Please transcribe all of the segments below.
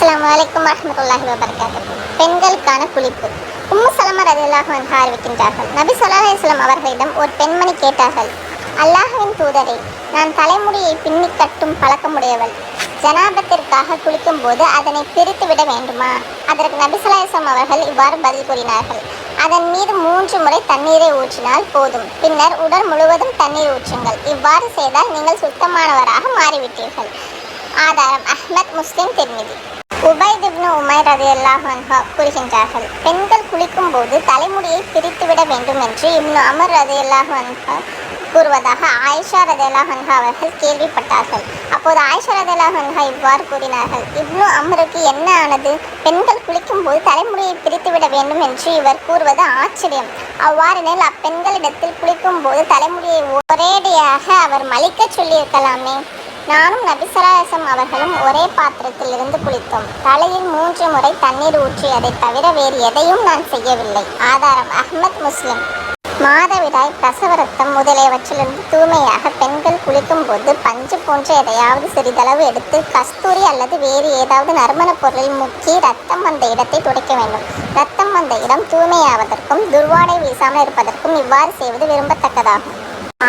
அஸ்ஸலாமு அலைக்கும் வரஹ்மத்துல்லாஹி வபரகாத்துஹு. பெண்களுக்கான குளிப்பு. உம்மு சலமா ரலியல்லாஹு அன்ஹா அறிவிக்கின்றார்கள், நபி ஸல்லல்லாஹு அலைஹி வஸல்லம் அவர்களிடம் ஒரு பெண்மணி கேட்டார்கள், அல்லாஹ்வின் தூதரே, நான் தலைமுடியை பின்னி கட்டும் பழக்கமுடையவள். ஜனாபத்திற்காக குளிக்கும் போது அதனை பிரித்து விட வேண்டுமா? அதற்கு நபி ஸல்லல்லாஹு அலைஹி வஸல்லம் அவர்கள் இவ்வாறு பதில் கூறினார்கள், அதன் மீது 3 முறை தண்ணீரை ஊற்றினால் போதும். பின்னர் உடல் முழுவதும் தண்ணீர் ஊற்றுங்கள். இவ்வாறு செய்தால் நீங்கள் சுத்தமானவராக மாறிவிட்டீர்கள். ஆதாரம் அஹ்மத், முஸ்லிம், திர்மிதி. உபைத் இப்னு உமைர் ரலியல்லாஹு அன்ஹு கூறுகின்றார்கள், பெண்கள் குளிக்கும் போது தலைமுடியை பிரித்துவிட வேண்டும் என்று இப்னு அமர் ரலியல்லாஹு அன்ஹு கூறுவதாக ஆயிஷா ரலியல்லாஹு அன்ஹா அவர்கள் கேள்விப்பட்டார்கள். அப்போது ஆயிஷா ரலியல்லாஹு அன்ஹா இவ்வாறு கூறினார்கள், இப்னு அமருக்கு என்ன ஆனது? பெண்கள் குளிக்கும் போது தலைமுடியை பிரித்துவிட வேண்டும் என்று இவர் கூறுவது ஆச்சரியம். அவ்வாறெனில் அப்பெண்களிடத்தில் குளிக்கும் போது தலைமுடியை ஒரேடியாக அவர் மலிக்க சொல்லியிருக்கலாமே. நானும் நபி ஸல்லல்லாஹு அலைஹி வஸல்லம் அவர்களும் ஒரே பாத்திரத்தில் இருந்து குளித்தோம். தலையில் 3 முறை தண்ணீர் ஊற்றியதை தவிர வேறு எதையும் நான் செய்யவில்லை. ஆதாரம் அஹ்மத், முஸ்லிம். மாதவிடாய், பிரசவ ரத்தம் முதலியவற்றிலிருந்து தூய்மையாக பெண்கள் குளிக்கும் போது பஞ்சு போன்ற எதையாவது சிறிதளவு எடுத்து கஸ்தூரி அல்லது வேறு ஏதாவது நறுமண பொருளில் முக்கி ரத்தம் வந்த இடத்தை துடைக்க வேண்டும். ரத்தம் வந்த இடம் தூய்மையாவதற்கும் துர்வாடை வீசாமல் இருப்பதற்கும் இவ்வாறு செய்வது விரும்பத்தக்கதாகும்.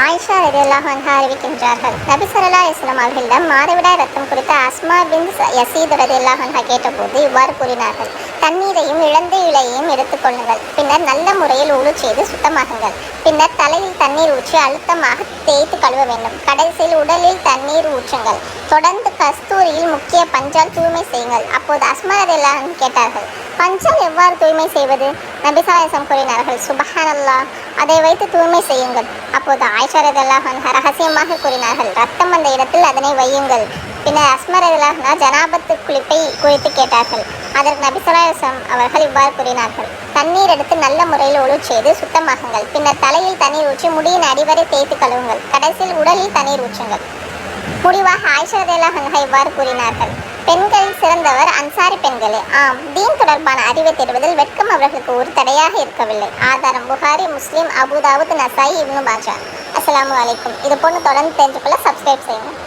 ஆயிஷா ரலியல்லாஹு அன்ஹா அறிவிக்கின்றார்கள், நபி ஸல்லல்லாஹு அலைஹி வஸல்லம் அவர்களிடம் மாதவிடாய் ரத்தம் குறித்த அஸ்மா பின்த் யஸீத் ரலியல்லாஹு அன்ஹா கேட்டபோது இவ்வாறு கூறினார்கள், தண்ணீரையும் இழந்த இலையையும் எடுத்துக்கொள்ளுங்கள். பின்னர் நல்ல முறையில் உழு செய்து சுத்தமாகுங்கள். பின்னர் தலையில் தண்ணீர் ஊற்றி அழுத்தமாக தேய்த்து கழுவ வேண்டும். கடைசியில் உடலில் தண்ணீர் ஊற்றுங்கள். தொடர்ந்து கஸ்தூரியில் முக்கிய பஞ்சால் தூய்மை செய்யுங்கள். அப்போது அஸ்மா ரலியல்லாஹு அன்ஹா கேட்டார்கள், பஞ்சால் எவ்வாறு தூய்மை செய்வது? நபி ஸல்லல்லாஹு அலைஹி வஸல்லம் கூறினார்கள், சுப்ஹானல்லாஹ், அதை வைத்து தூய்மை செய்யுங்கள். அப்போது ஆயிஷா ரலியல்லாஹு அன்ஹா ரகசியமாக கூறினார்கள், ரத்தம் வந்த இடத்தில் அதனை வையுங்கள். பின்னர் அஸ்மா ரலியல்லாஹு அன்ஹா ஜனாபத்து குளிப்பை குறித்து கேட்டார்கள். அதற்கு நபி ஸல்லல்லாஹு அலைஹி வஸல்லம் அவர்கள் இவ்வாறு கூறினார்கள், தண்ணீர் எடுத்து நல்ல முறையில் ஒழு செய்து சுத்தமாகுங்கள். பின்னர் தலையில் தண்ணீர் ஊற்றி முடியின் அடிவரை தேய்த்து கழுவுங்கள். கடைசியில் உடலில் தண்ணீர் ஊற்றுங்கள். முடிவாக ஆயிஷா ரலியல்லாஹு அன்ஹா இவ்வாறு கூறினார்கள், பெண்களில் சிறந்தவர் அன்சாரி பெண்களே. ஆம், தீன் தொடர்பான அறிவை தேடுவதில் வெட்கம் அவர்களுக்கு ஒரு தடையாக இருக்கவில்லை. ஆதாரம் புகாரி, முஸ்லிம், அபூதாவுத், நசாயி, இப்னு மாஜா. அஸ்ஸலாமு அலைக்கும். இது போன்று தொடர்ந்து தெரிஞ்சுக்கொள்ள சப்ஸ்கிரைப் செய்யுங்கள்.